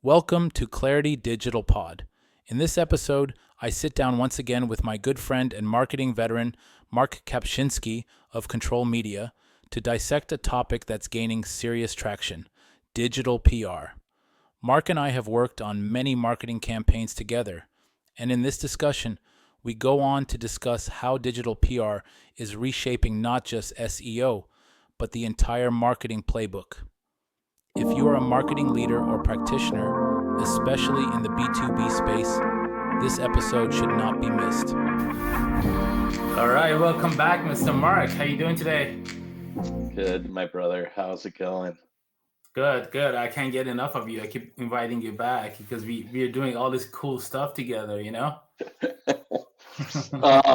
Welcome to Clarity Digital Pod. In this episode, I sit down once again with my good friend and marketing veteran, Mark Kapczynski of Control Media, to dissect a topic that's gaining serious traction, digital PR. Mark and I have worked on many marketing campaigns together, and in this discussion, we go on to discuss how digital PR is reshaping not just SEO, but the entire marketing playbook. If you are a marketing leader or practitioner, especially in the B2B space, this episode should not be missed. All right, welcome back, Mr. Mark. How you doing today? Good, my brother. How's it going? Good. I can't get enough of you. I keep inviting you back because we are doing all this cool stuff together, you know? I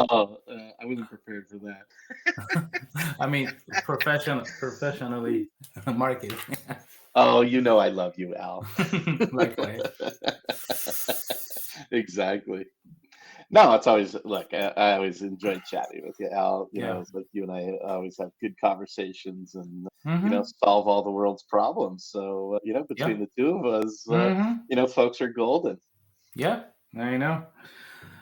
wasn't prepared for that. I mean, professionally marketing. Oh, you know I love you, Al. Likewise. Exactly. No, it's always look. I always enjoy chatting with you, Al. Yeah. It's like you and I always have good conversations and Mm-hmm. solve all the world's problems. So between Yep. the two of us, Mm-hmm. folks are golden. Yep. I know.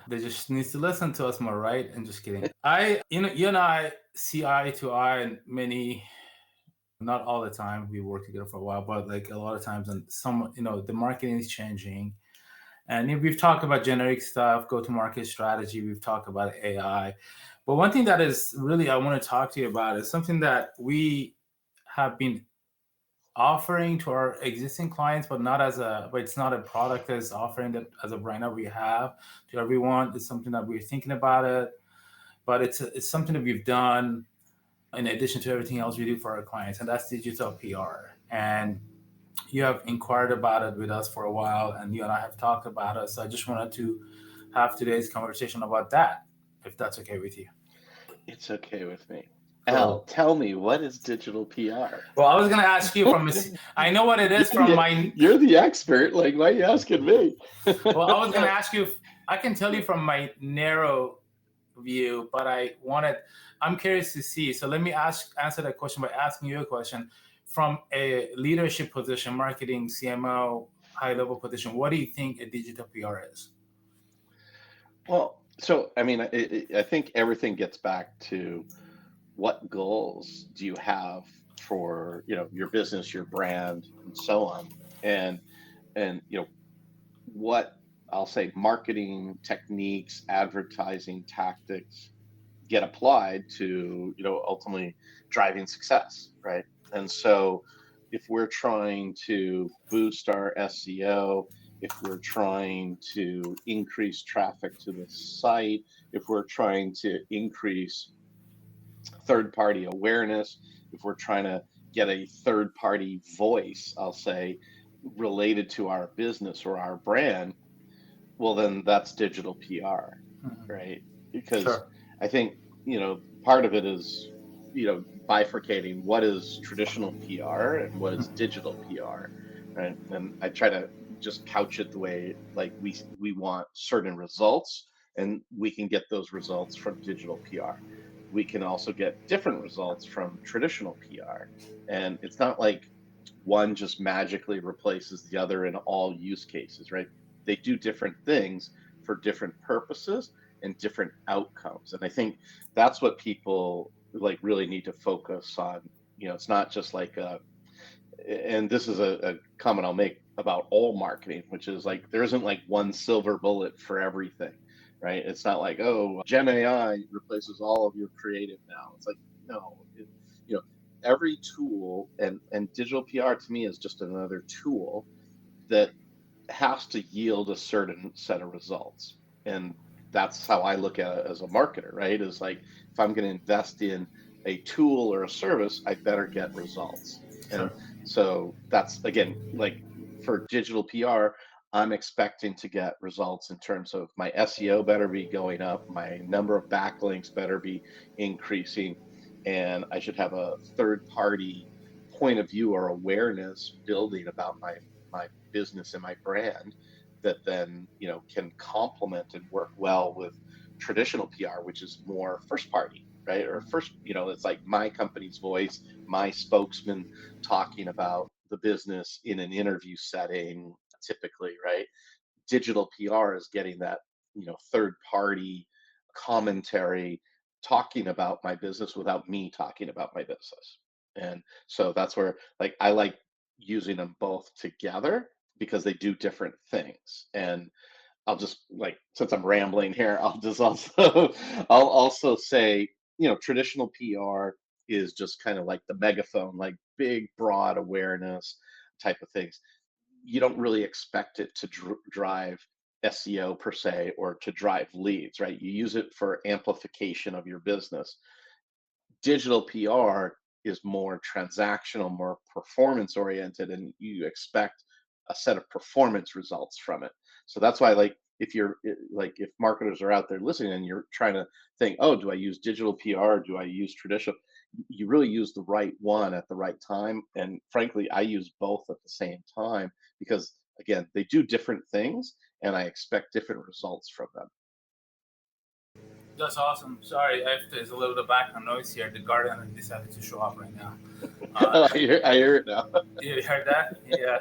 They just needs to listen to us more, right? And just kidding. You and I see eye to eye in many, not all the time. We worked together for a while, but like a lot of times, and some, the marketing is changing. And we've talked about generic stuff, go-to-market strategy. We've talked about AI. But one thing that is really I want to talk to you about is something that we have been offering to our existing clients, but it's not a product that's offering that as of right now we have to everyone. It's something that we're thinking about it, but it's something that we've done in addition to everything else we do for our clients, and that's digital PR. And you have inquired about it with us for a while, and you and I have talked about it. So I just wanted to have today's conversation about that, if that's okay with you. It's okay with me. Al, Cool. tell me, what is digital PR? Well, I was going to ask you I know what it is from my. You're the expert. Like, why are you asking me? Well, I was going to ask you. I can tell you from my narrow view, but I'm curious to see. So let me answer that question by asking you a question. From a leadership position, marketing, CMO, high level position, what do you think a digital PR is? Well, so I mean, I think everything gets back to what goals do you have for your business, your brand, and so on, and what I'll say marketing techniques, advertising tactics get applied to ultimately driving success, right? And so if we're trying to boost our SEO, if we're trying to increase traffic to the site, if we're trying to increase third party awareness, if we're trying to get a third party voice, I'll say, related to our business or our brand, well, then that's digital PR, Mhm. right? Because Sure. I think, part of it is, bifurcating what is traditional PR and what is Mhm. digital PR, right? And I try to just couch it the way like we want certain results, and we can get those results from digital PR. We can also get different results from traditional PR. And it's not like one just magically replaces the other in all use cases, right? They do different things for different purposes and different outcomes. And I think that's what people like really need to focus on. It's not just like and this is a comment I'll make about all marketing, which is like there isn't like one silver bullet for everything, right? It's not like, oh, Gen AI replaces all of your creative now. It's like, no, you know, every tool and digital PR to me is just another tool that has to yield a certain set of results. And that's how I look at it as a marketer, right? Is like if I'm going to invest in a tool or a service, I better get results. And Sure. so that's again, like for digital PR, I'm expecting to get results in terms of my SEO better be going up, my number of backlinks better be increasing, and I should have a third party point of view or awareness building about my business and my brand that then can complement and work well with traditional PR, which is more first party, right? Or Mhm. first, it's like my company's voice, my spokesman talking about the business in an interview setting. typically, right? Digital PR is getting that, third party commentary talking about my business without me talking about my business. And so that's where, like, I like using them both together because they do different things. And I'll just, like, since I'm rambling here, I'll just also I'll also say, traditional PR is just kind of like the megaphone, like big broad awareness type of things. You don't really expect it to drive SEO per se, or to drive leads, right? You use it for amplification of your business. Digital PR is more transactional, more performance oriented, and you expect a set of performance results from it. So that's why, like, if marketers are out there listening and you're trying to think, oh, do I use digital PR? Do I use traditional? You really use the right one at the right time. And frankly, I use both at the same time because, again, they do different things and I expect different results from them. That's awesome. Sorry, there's a little bit of background noise here. The garden decided to show up right now. I hear it now. You heard that? Yeah.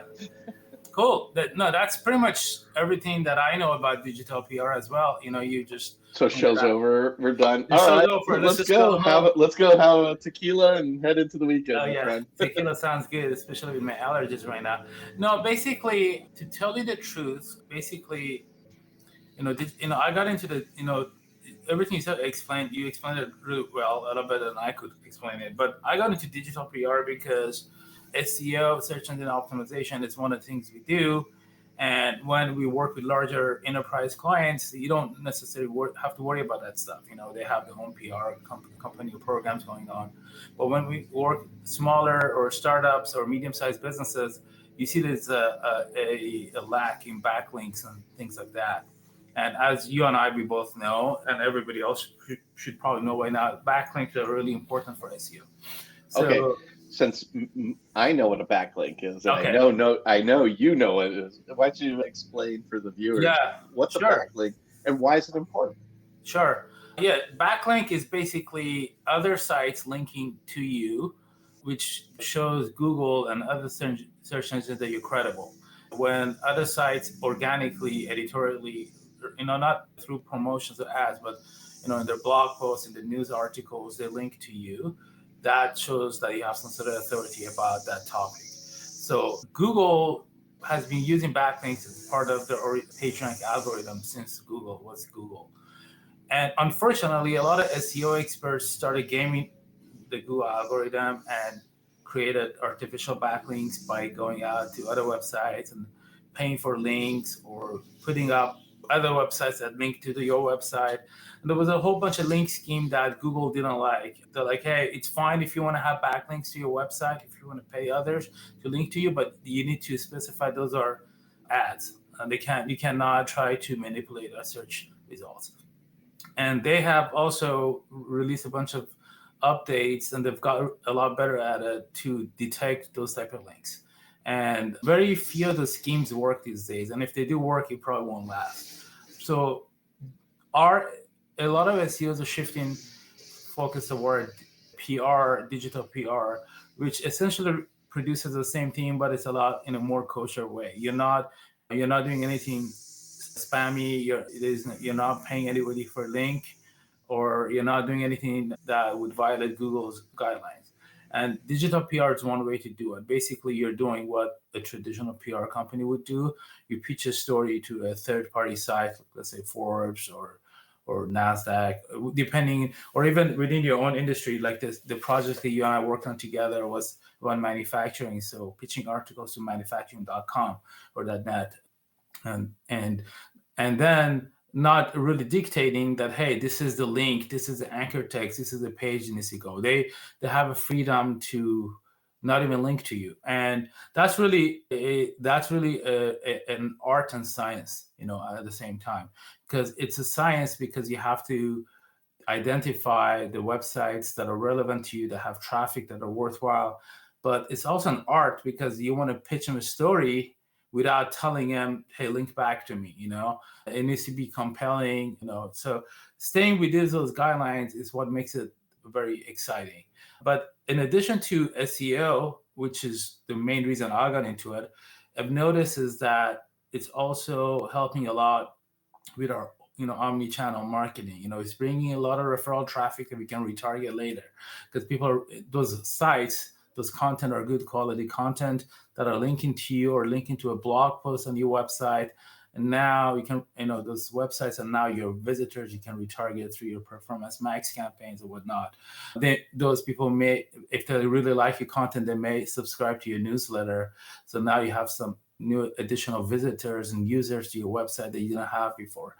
Cool. That's pretty much everything that I know about digital PR as well. You just So show's over. We're done. The All show's right, over. let's go. Let's go have a tequila and head into the weekend, Oh my yeah, friend. tequila sounds good, especially with my allergies right now. No, basically, to tell you the truth, basically, I got into the, everything you said, you explained it really well, a little better than I could explain it. But I got into digital PR because SEO, search engine optimization, is one of the things we do. And when we work with larger enterprise clients, you don't necessarily have to worry about that stuff. They have their own PR company programs going on. But when we work smaller or startups or medium-sized businesses, you see there's a lack in backlinks and things like that. And as you and I, we both know, and everybody else should probably know by now, backlinks are really important for SEO. So, okay, since I know what a backlink is, and okay. I know you know what it is, why don't you explain for the viewers what's a backlink and why is it important? Sure. Yeah, backlink is basically other sites linking to you, which shows Google and other search engines that you're credible. When other sites organically, editorially, not through promotions or ads, but in their blog posts, in the news articles, they link to you, that shows that you have some sort of authority about that topic. So Google has been using backlinks as part of their PageRank algorithm since Google was Google. And unfortunately, a lot of SEO experts started gaming the Google algorithm and created artificial backlinks by going out to other websites and paying for links or putting up other websites that link to your website. And there was a whole bunch of link scheme that Google didn't like. They're like, hey, it's fine if you want to have backlinks to your website, if you want to pay others to link to you, but you need to specify those are ads. And you cannot try to manipulate our search results. And they have also released a bunch of updates, and they've got a lot better at it to detect those type of links. And very few of the schemes work these days. And if they do work, it probably won't last. So a lot of SEOs are shifting focus toward PR, digital PR, which essentially produces the same thing, but it's a lot in a more kosher way. You're not doing anything spammy. You're not paying anybody for a link, or you're not doing anything that would violate Google's guidelines. And digital PR is one way to do it. Basically, you're doing what a traditional PR company would do. You pitch a story to a third-party site, let's say Forbes or NASDAQ, depending, or even within your own industry. Like the project that you and I worked on together was around manufacturing. So pitching articles to manufacturing.com or .net. And then not really dictating that, hey, this is the link, this is the anchor text, this is the page needs to go. They have a freedom to not even link to you, and that's really an art and science, at the same time, because it's a science because you have to identify the websites that are relevant to you, that have traffic, that are worthwhile. But it's also an art because you want to pitch them a story without telling them, hey, link back to me. It needs to be compelling. So staying within those guidelines is what makes it very exciting. But in addition to SEO, which is the main reason I got into it, I've noticed is that it's also helping a lot with our omni-channel marketing. It's bringing a lot of referral traffic that we can retarget later, because those sites, those content are good quality content that are linking to you or linking to a blog post on your website. And now you can, those websites are now your visitors. You can retarget through your performance max campaigns or whatnot. Those people may, if they really like your content, they may subscribe to your newsletter. So now you have some new additional visitors and users to your website that you didn't have before.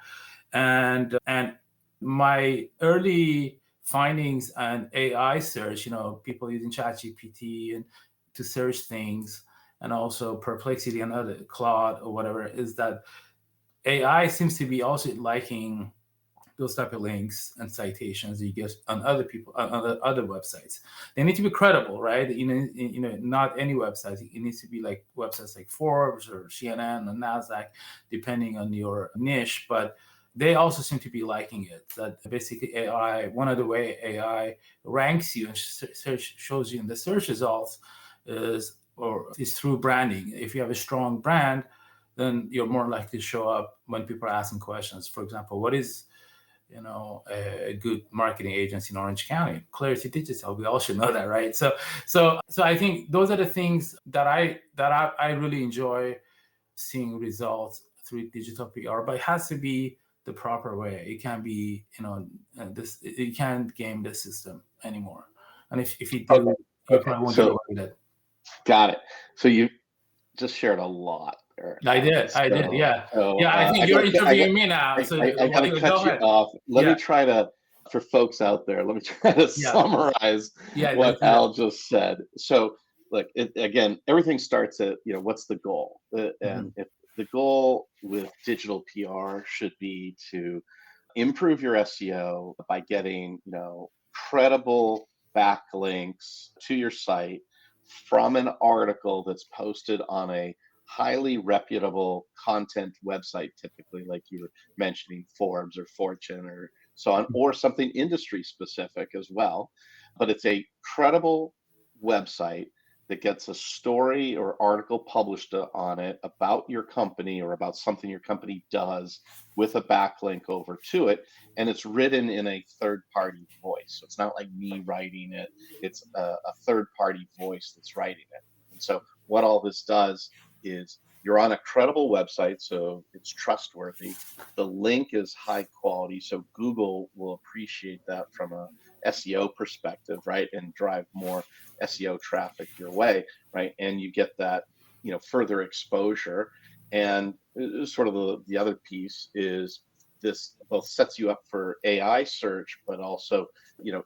And my early findings on AI search, people using ChatGPT and to search things, and also Perplexity and other Claude or whatever, is that AI seems to be also liking those type of links and citations that you get on other people on other websites. They need to be credible, right? Not any website. It needs to be like websites like Forbes or CNN or NASDAQ, depending on your niche. But they also seem to be liking it. That basically AI, one of the way AI ranks you and shows you in the search results is through branding. If you have a strong brand, then you're more likely to show up when people are asking questions. For example, what is a good marketing agency in Orange County? Clarity Digital. We all should know that, right? So I think those are the things that I really enjoy seeing results through digital PR. But it has to be the proper way. It can't be, you can't game the system anymore. And if you do, you probably won't get away with it. Got it. So you just shared a lot there. I did. Yeah. I think you're interviewing me now. I got to cut you off. Let me try to, for folks out there, let me try to summarize what Al just said. So, look, again, everything starts at, what's the goal? And if the goal with digital PR should be to improve your SEO by getting, credible backlinks to your site from an article that's posted on a highly reputable content website, typically like you were mentioning, Forbes or Fortune or so on, or something industry specific as well. But it's a credible website that gets a story or article published on it about your company or about something your company does with a backlink over to it. And it's written in a third-party voice. So it's not like me writing it. It's a third-party voice that's writing it. And so what all this does is you're on a credible website, so it's trustworthy. The link is high quality, so Google will appreciate that from a SEO perspective, right, and drive more SEO traffic your way, right? And you get that, further exposure. And sort of the other piece is this both sets you up for AI search, but also,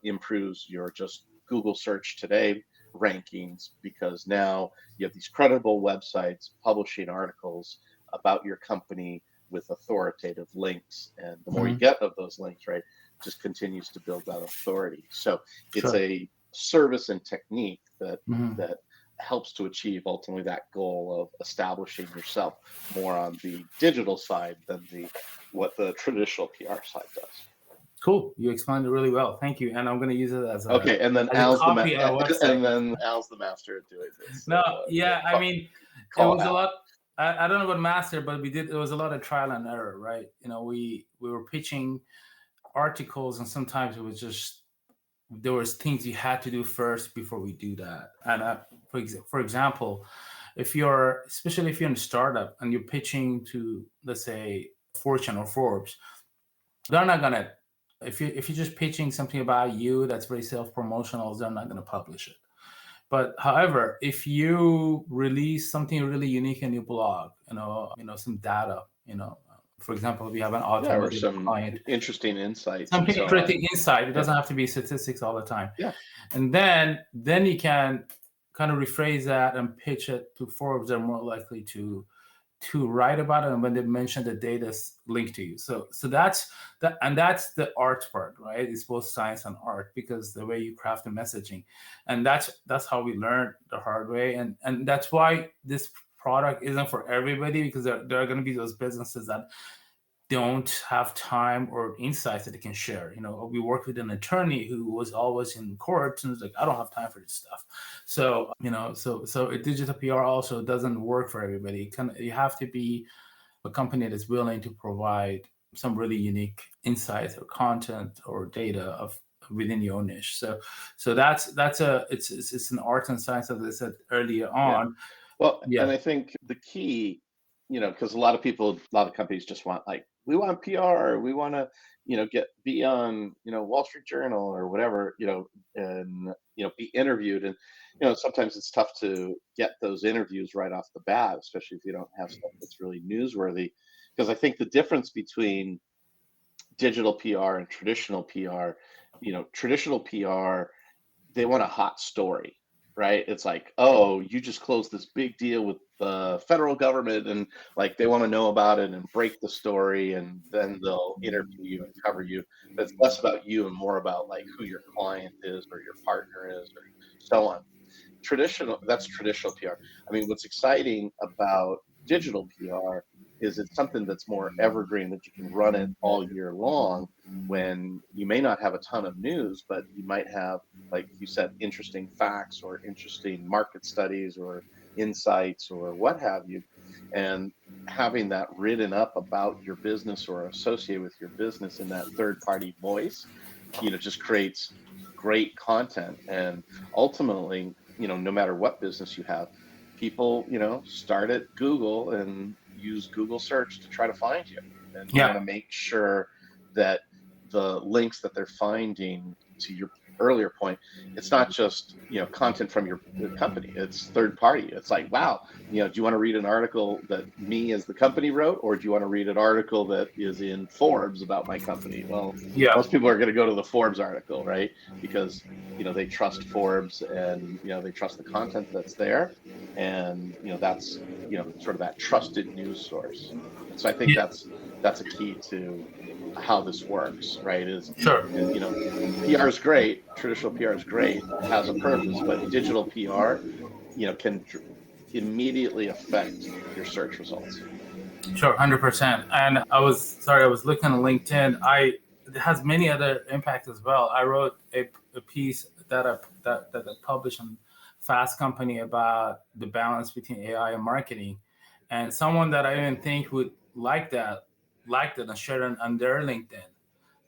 improves your just Google search today rankings, because now you have these credible websites publishing articles about your company with authoritative links, and the more you get of those links, right, just continues to build that authority. So it's a service and technique that helps to achieve ultimately that goal of establishing yourself more on the digital side than what the traditional PR side does. Cool. You explained it really well. Thank you. And I'm going to use it as and then Al's the master at doing this. I mean, it was a lot. I don't know about master, but it was a lot of trial and error, right? We were pitching articles, and sometimes it was just, there was things you had to do first before we do that. And for example, especially if you're in a startup and you're pitching to, let's say, Fortune or Forbes, they're not going to, if you're just pitching something about you that's very self-promotional, they're not going to publish it. But however, if you release something really unique in your blog, some data, for example, if you have an automotive client, interesting insights, something interesting insight, it doesn't have to be statistics all the time. And then you can kind of rephrase that and pitch it to Forbes. They're more likely to write about it, and when they mention the data's linked to you. So that's the art part, right? It's both science and art, because the way you craft the messaging, and that's how we learned the hard way, and that's why this product isn't for everybody, because there are going to be those businesses that don't have time or insights that they can share. We worked with an attorney who was always in court and was like, I don't have time for this stuff. So, so digital PR also doesn't work for everybody. You have to be a company that's willing to provide some really unique insights or content or data of within your niche. So that's it's an art and science, as I said earlier on. Well, Yeah. and I think the key, because a lot of companies just want, like, we want PR, we want to, be on, Wall Street Journal or whatever, and, be interviewed. And, sometimes it's tough to get those interviews right off the bat, especially if you don't have stuff that's really newsworthy. Because I think the difference between digital PR and traditional PR, traditional PR, they want a hot story, right? It's like, oh, you just closed this big deal with the federal government, and like they want to know about it and break the story, and then they'll interview you and cover you. But it's less about you and more about like who your client is or your partner is or so on. That's traditional PR. I mean, what's exciting about digital PR is it's something that's more evergreen, that you can run it all year long, when you may not have a ton of news, but you might have, like you said, interesting facts or interesting market studies or insights or what have you. And having that written up about your business or associated with your business in that third party voice, just creates great content. And ultimately, no matter what business you have, people, start at Google and use Google search to try to find you. And you want to make sure that the links that they're finding, to your earlier point, it's not just, content from your company, it's third party. It's like, wow, do you want to read an article that me as the company wrote, or do you want to read an article that is in Forbes about my company? Well, most people are going to go to the Forbes article, right? Because they trust Forbes, and they trust the content that's there, and that's sort of that trusted news source. And so I think that's a key to how this works, right? Sure. PR is great, traditional PR is great, has a purpose, but digital PR, can immediately affect your search results. Sure, 100%. And I was looking at LinkedIn. It has many other impacts as well. I wrote a piece that I published on Fast Company about the balance between AI and marketing, and someone that I didn't think would like that liked it and shared it on their LinkedIn.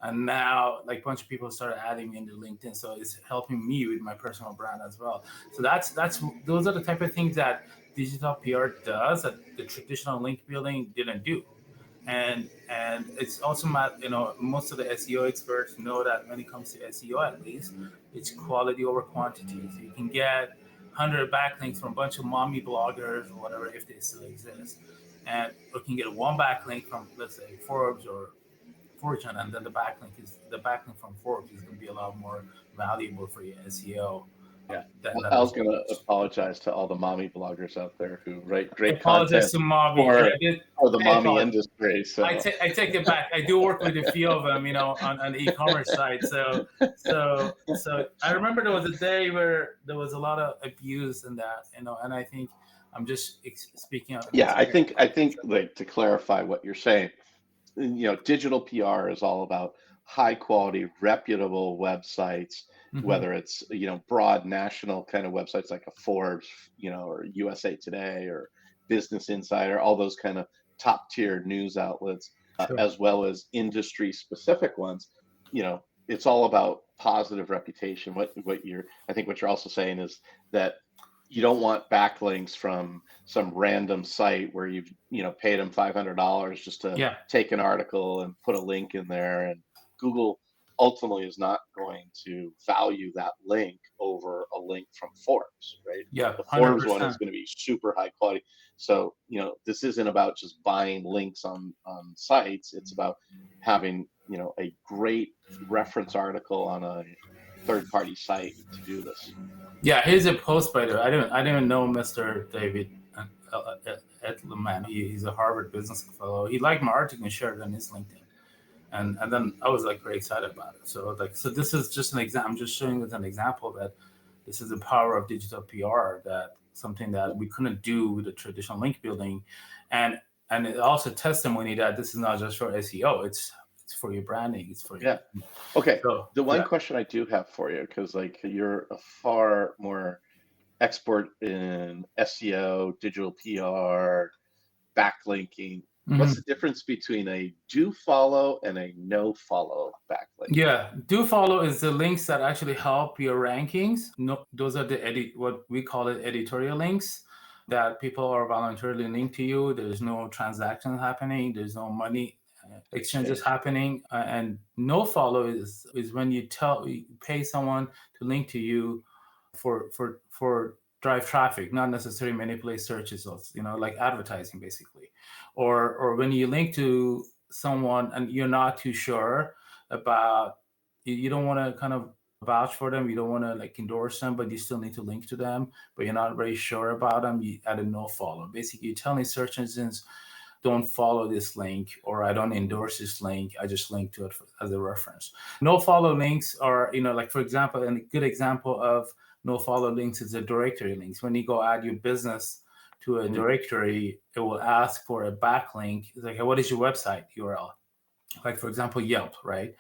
And now, like, a bunch of people started adding me into LinkedIn, so it's helping me with my personal brand as well. So those are the type of things that digital PR does that the traditional link building didn't do. And it's also most of the SEO experts know that when it comes to SEO, at least, it's quality over quantity. So you can get 100 backlinks from a bunch of mommy bloggers or whatever, if they still exist, and you can get one backlink from, let's say, Forbes or Fortune, and then the backlink from Forbes is going to be a lot more valuable for your SEO. Yeah, I was going to apologize to all the mommy bloggers out there who write great content to mommy for the mommy industry. So I take it back. I do work with a few of them, on the e-commerce side. So I remember there was a day where there was a lot of abuse in that, and I think I'm just speaking of. Yeah, I think like, to clarify what you're saying, digital PR is all about high quality, reputable websites, whether it's, broad national kind of websites like a Forbes, or USA Today or Business Insider, all those kind of top tier news outlets, as well as industry specific ones. It's all about positive reputation. I think what you're also saying is that you don't want backlinks from some random site where you've paid them $500 just to take an article and put a link in there, and Google ultimately is not going to value that link over a link from Forbes, right? The Forbes 100%. One is going to be super high quality. So this isn't about just buying links on sites. It's about having a great reference article on a third party site to do this. Yeah, here's a post by the way. I didn't know Mr. David Edelman. He's a Harvard business fellow. He liked my article and shared it on his LinkedIn, and then I was like very excited about it. So this is just an example. I'm just showing with an example that this is the power of digital PR. That something that we couldn't do with the traditional link building, and it also testimony that this is not just for SEO. It's for your branding. It's for your... Okay. So, the one question I do have for you, because like you're a far more expert in SEO, digital PR, backlinking. What's Mhm. the difference between a do follow and a no follow backlink? Yeah, do follow is the links that actually help your rankings. No, those are the what we call it editorial links that people are voluntarily linked to you. There's no transaction happening. There's no money exchanges Exchange. happening. And no follow is when you pay someone to link to you for drive traffic, not necessarily manipulate search results. Like advertising basically, or when you link to someone and you're not too sure about, you don't want to kind of vouch for them, you don't want to like endorse them, but you still need to link to them, but you're not very sure about them, you add a no follow. Basically, you're telling search engines, don't follow this link, or I don't endorse this link, I just link to it as a reference. No follow links are, like for example, and a good example of no follow links is the directory links. When you go add your business to a directory, it will ask for a backlink. It's like, hey, what is your website URL? Like for example, Yelp, right?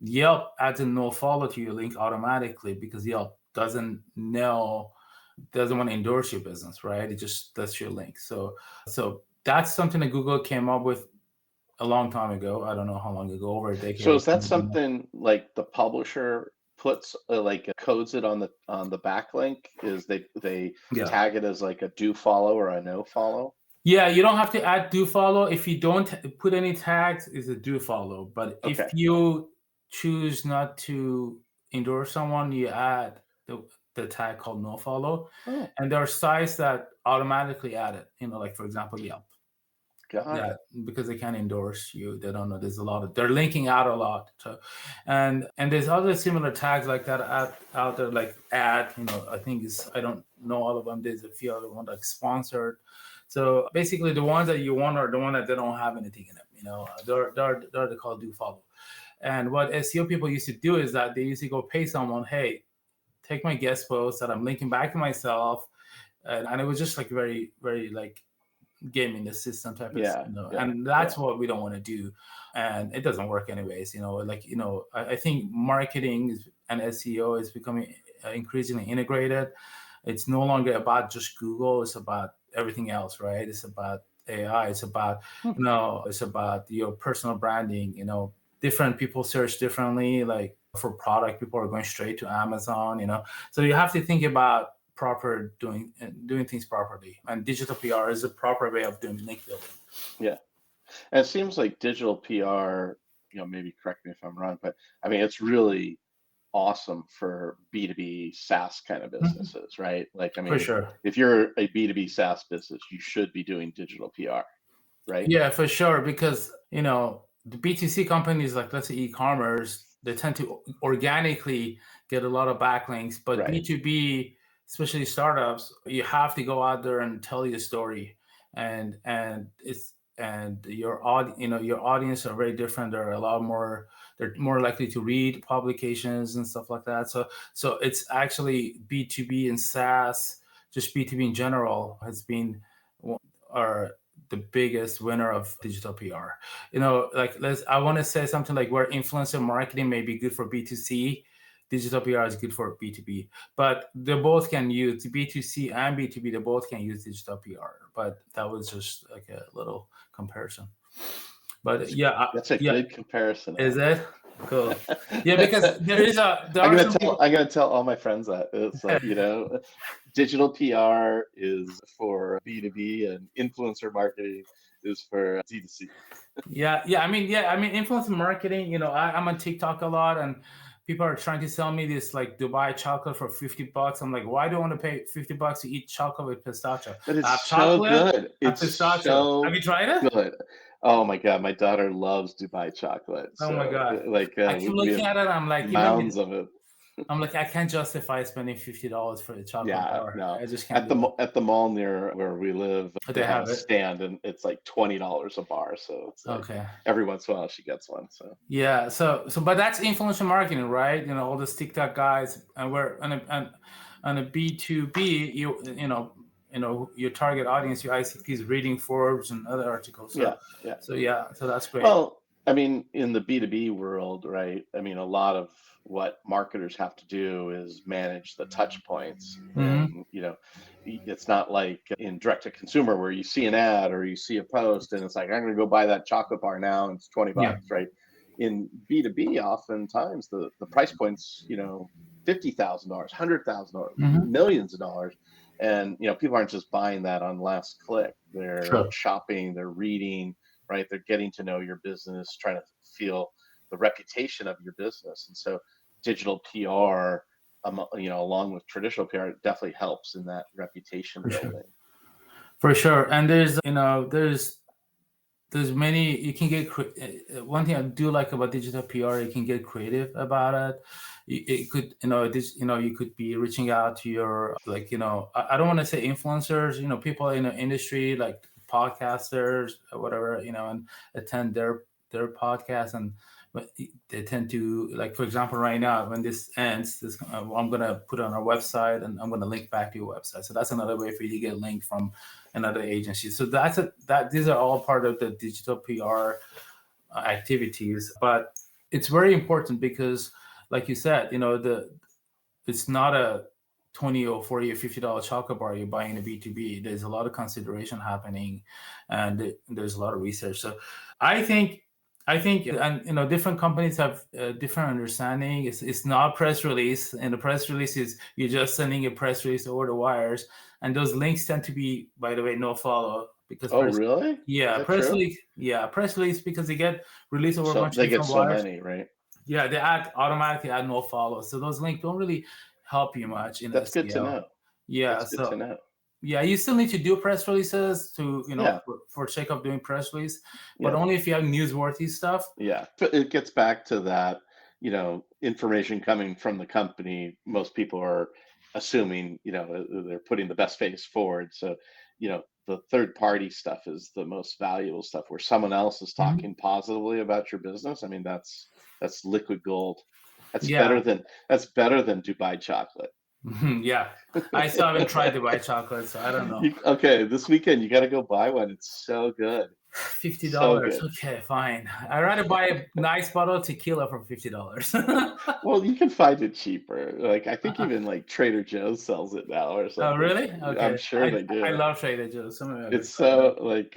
Yelp adds a no follow to your link automatically because Yelp doesn't want to endorse your business, right? It just does your link. So that's something that Google came up with a long time ago. I don't know how long ago, over a decade So is that ago. something like the publisher puts codes it on the backlink? Is they Yeah. tag it as like a do follow or a no follow? Yeah, you don't have to add do follow. If you don't put any tags, it's a do follow. But if Okay. you choose not to endorse someone, you add the tag called no follow. Oh, And there are sites that automatically add it, like for example, Yelp. got Yeah, it. because they can't endorse you. They don't know. There's a lot of, they're linking out a lot. So, and there's other similar tags like that out there, like ad. I think I don't know all of them. There's a few other ones like sponsored. So basically, the ones that you want are the one that they don't have anything in them. They're called do follow. And what SEO people used to do is that they used to go pay someone, hey, take my guest post that I'm linking back to myself, and it was just like very, very like gaming the system type of, Yeah, yeah, and yeah. that's what we don't want to do, and it doesn't work anyways. I think marketing and SEO is becoming increasingly integrated. It's no longer about just Google, it's about everything else, right? It's about AI, it's about Hmm. it's about your personal branding. Different people search differently. Like for product, people are going straight to Amazon. So you have to think about doing things properly, and digital PR is a proper way of doing link building. Yeah. And it seems like digital PR, maybe correct me if I'm wrong, but I mean, it's really awesome for B2B SaaS kind of Mhm. businesses, right? Like, I For mean, sure. if you're a B2B SaaS business, you should be doing digital PR, right? Yeah, for sure. Because the B2C companies, like let's say e-commerce, they tend to organically get a lot of backlinks. But Right. B2B, especially startups, you have to go out there and tell your story, and your audience are very different. They're more likely to read publications and stuff like that. So it's actually B2B and SaaS, just B2B in general, has been are the biggest winner of digital PR. Like I want to say something like where influencer marketing may be good for B2C, digital PR is good for B2B. But they both can use B2C and B2B, they both can use digital PR. But that was just like a little comparison. But That's yeah, that's a yeah, good comparison, is Alex. it? Cool. Yeah, because there I'm are gonna some tell people. I'm gonna tell all my friends that it's like, digital PR is for B2B and influencer marketing is for D2C. Yeah. I mean, influencer marketing. I'm on TikTok a lot, and people are trying to sell me this like Dubai chocolate for $50. I'm like, why do I want to pay $50 to eat chocolate with pistachio? But I it's have so chocolate good. and It's pistachio. Have so you tried it? good. Oh my God, my daughter loves Dubai chocolate. Oh my So god! I keep we looking have at it. I'm like, mounds of it. I'm like, I can't justify spending $50 for a chocolate Yeah, bar. no. I just can't do it. At the mall near where we live, But they they have a have it. stand and it's like $20 a bar. So it's like Okay. every once in a while she gets one. So Yeah. But that's influencer marketing, right? All these TikTok guys, and we're on a B2B, your target audience, your ICP is reading Forbes and other articles. yeah, yeah. So that's great. Well, I mean, in the B2B world, right? I mean, a lot of what marketers have to do is manage the touch points Hmm. and, It's not like in direct to consumer where you see an ad or you see a post and it's like, I'm going to go buy that chocolate bar now and it's $20, Yeah. right? In B2B, oftentimes the price point's, $50,000, $100,000, Hmm. millions of dollars. And, people aren't just buying that on last click. They're Sure. shopping, they're reading, right? They're getting to know your business, trying to feel the reputation of your business. And so digital PR, along with traditional PR, it definitely helps in that reputation For sure. building. For sure. And there's many, you can get one thing I do like about digital PR, you can get creative about it. It could, you could be reaching out to your, like, I don't want to say influencers, people in the industry, like podcasters or whatever, and attend their podcast. And but they tend to, like, for example, right now when this ends, I'm gonna put it on our website and I'm gonna link back to your website. So that's another way for you to get linked from another agency. So these are all part of the digital PR activities. But it's very important because, like you said, it's not a 20 or 40 or $50 chocolate bar you're buying in a B2B. There's a lot of consideration happening, and there's a lot of research. So I think, and different companies have different understanding. It's not press release, and the press release is you're just sending a press release over the wires, and those links tend to be, by the way, no follow, because Oh, really? Is that press true? release, press release, because they get released over a So bunch of they get different so wires. many, right? Yeah, they automatically add no follow. So those links don't really help you much in That's good to SEO. know. Yeah, That's good to so know. yeah, you still need to do press releases to, Yeah. for sake of doing press release, but Yeah. only if you have newsworthy stuff. Yeah. But it gets back to that, information coming from the company. Most people are assuming, they're putting the best face forward. So, the third party stuff is the most valuable stuff where someone else is Mhm. talking positively about your business. I mean, that's liquid gold. That's Yeah, better than that's better than Dubai chocolate. yeah. I still haven't tried the white chocolate, so I don't know. Okay, this weekend you got to go buy one. It's so good. Fifty So dollars. good. Okay, fine. I'd rather buy a nice bottle of tequila for $50. Well, you can find it cheaper. Like I think even like Trader Joe's sells it now or Oh, something. really? I'm Okay. sure I they I do. love Trader Joe's. Some of them are good. It's so like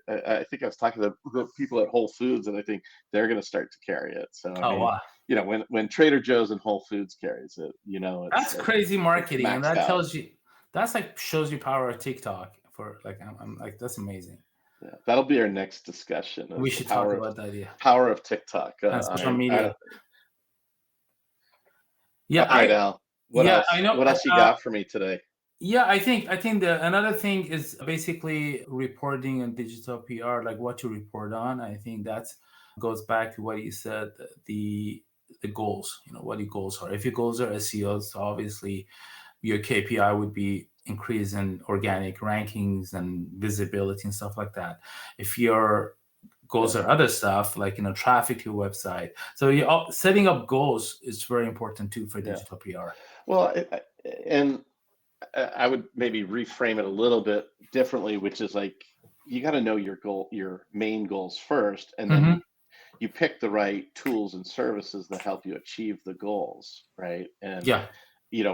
I think I was talking to the people at Whole Foods, and I think they're going to start to carry it. So I Oh, mean, wow. when Trader Joe's and Whole Foods carries it, it's That's like crazy it's marketing, and maxed that out. tells you, that's like shows you power of TikTok. For like, I'm like, that's amazing. Yeah, that'll be our next discussion We is the should talk about that, yeah. power of TikTok. And social I media. All Yeah, right, Al. What I else? know. What else you got for me today? Yeah, I think another thing is basically reporting and digital PR, like what you report on. I think that goes back to what you said, the goals. What your goals are. If your goals are SEO, so obviously your KPI would be increase in organic rankings and visibility and stuff like that. If your goals Yeah. are other stuff, like traffic to your website, so you setting up goals is very important too for Yeah. digital PR. Well, and I would maybe reframe it a little bit differently, which is like you got to know your goal, your main goals first, and then Hmm. you pick the right tools and services that help you achieve the goals, right? And Yeah,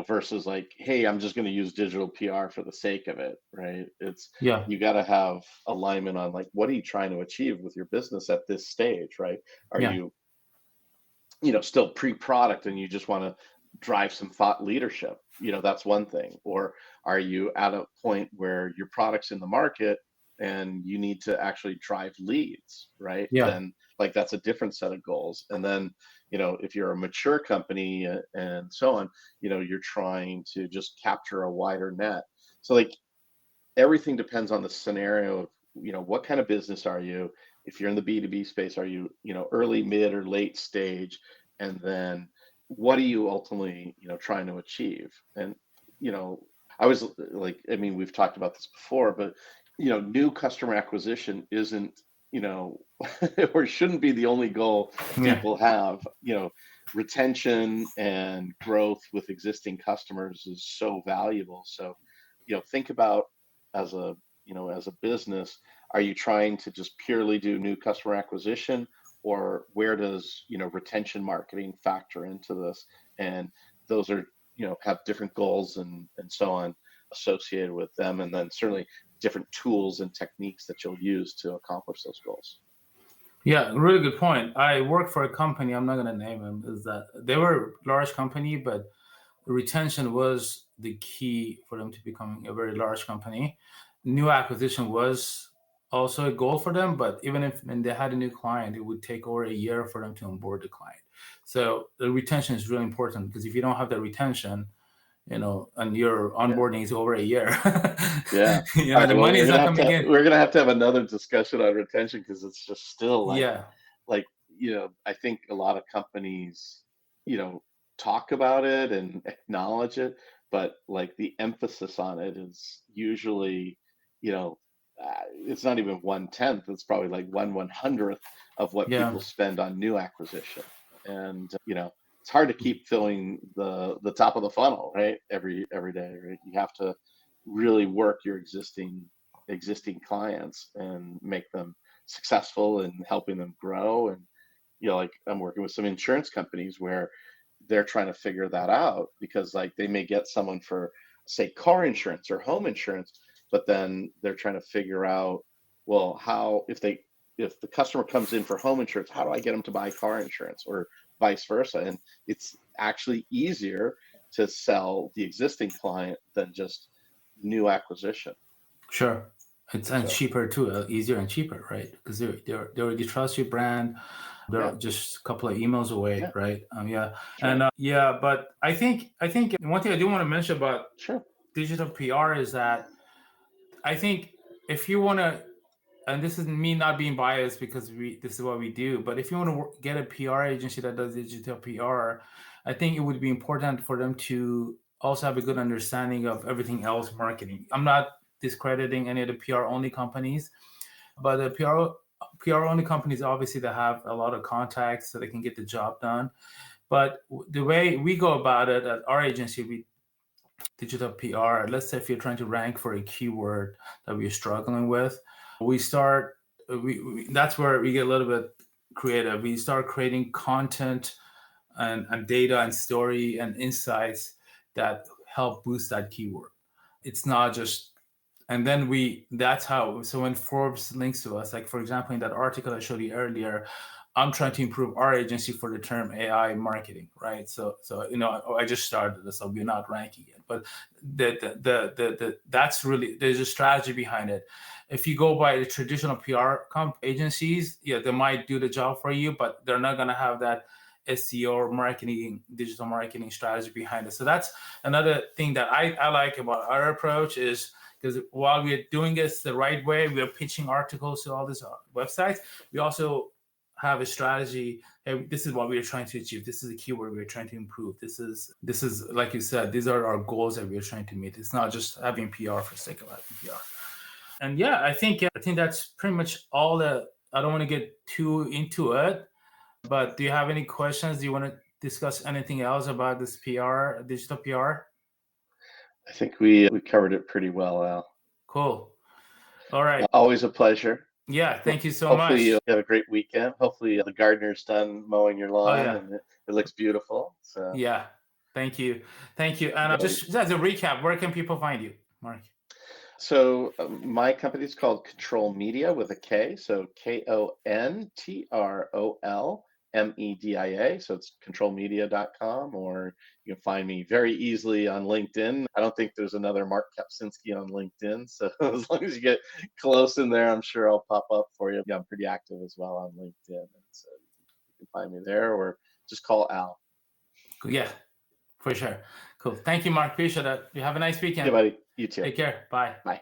versus like, hey, I'm just going to use digital PR for the sake of it, right? It's yeah, you got to have alignment on like what are you trying to achieve with your business at this stage, right? Are yeah, you still pre-product and you just want to drive some thought leadership, that's one thing. Or are you at a point where your product's in the market and you need to actually drive leads, right? yeah, Then like that's a different set of goals. And then if you're a mature company and so on, you're trying to just capture a wider net. So like everything depends on the scenario of what kind of business are you. If you're in the B2B space, are you early, mid, or late stage? And then what are you ultimately trying to achieve? And you know I was like, I mean, we've talked about this before, but new customer acquisition isn't you know or shouldn't be the only goal yeah. people have. Retention and growth with existing customers is so valuable. So think about as a business, are you trying to just purely do new customer acquisition, or where does retention marketing factor into this? And those are have different goals and so on. associated with them, and then certainly different tools and techniques that you'll use to accomplish those goals. Yeah, really good point. I worked for a company, I'm not going to name them, is that they were a large company, but retention was the key for them to becoming a very large company. New acquisition was also a goal for them, but even if when they had a new client, it would take over a year for them to onboard the client. So the retention is really important, because if you don't have the retention, and your onboarding is over a year, Yeah. the money is not coming in. We're gonna have to have another discussion on retention, because it's just still like, Yeah, I think a lot of companies, talk about it and acknowledge it, but like the emphasis on it is usually, it's not even 1/10. It's probably like 1/100th of what yeah, people spend on new acquisition, and it's hard to keep filling the top of the funnel, right? Every day, right? You have to really work your existing clients and make them successful and helping them grow. And like I'm working with some insurance companies where they're trying to figure that out, because like they may get someone for, say, car insurance or home insurance, but then they're trying to figure out, well, how, if the customer comes in for home insurance, how do I get them to buy car insurance, or vice versa? And it's actually easier to sell the existing client than just new acquisition. sure. And cheaper too, easier and cheaper, right? Because they already trust your brand. They're just a couple of emails away, right? Sure. And but I think one thing I do want to mention about Sure. digital PR is that I think if you want to, and this is me not being biased because this is what we do, but if you want to get a PR agency that does digital PR, I think it would be important for them to also have a good understanding of everything else marketing. I'm not discrediting any of the PR only companies, but the PR only companies, obviously, they have a lot of contacts so they can get the job done. But the way we go about it at our agency, we digital PR, let's say if you're trying to rank for a keyword that we're struggling with, we start, that's where we get a little bit creative. We start creating content and data and story and insights that help boost that keyword. It's not just, and then that's how, so when Forbes links to us, like for example, in that article I showed you earlier, I'm trying to improve our agency for the term AI marketing, right? So I just started this, so we're not ranking it, but that's really, there's a strategy behind it. If you go by the traditional PR agencies, they might do the job for you, but they're not going to have that SEO or marketing, digital marketing strategy behind it. So that's another thing that I like about our approach, is because while we're doing this the right way, we're pitching articles to all these websites, we also have a strategy. Hey, this is what we're trying to achieve. This is a keyword we're trying to improve. This is like you said, these are our goals that we're trying to meet. It's not just having PR for the sake of having PR. And I think that's pretty much all that. I don't want to get too into it, but do you have any questions? Do you want to discuss anything else about this PR, digital PR? I think we covered it pretty well, Al. Cool. All right. Always a pleasure. Yeah, thank you so much. Hopefully you have a great weekend. Hopefully the gardener's done mowing your lawn and it looks beautiful. So yeah, thank you. And just as a recap, where can people find you, Mark? So my company is called Control Media with a K. So KONTROLMEDIA. So it's controlmedia.com, or you can find me very easily on LinkedIn. I don't think there's another Mark Kapczynski on LinkedIn. So as long as you get close in there, I'm sure I'll pop up for you. Yeah, I'm pretty active as well on LinkedIn. And so you can find me there, or just call Al. Yeah, for sure. Cool. Thank you, Mark. Appreciate it. You have a nice weekend. Yeah, buddy. You too. Take care. Bye. Bye.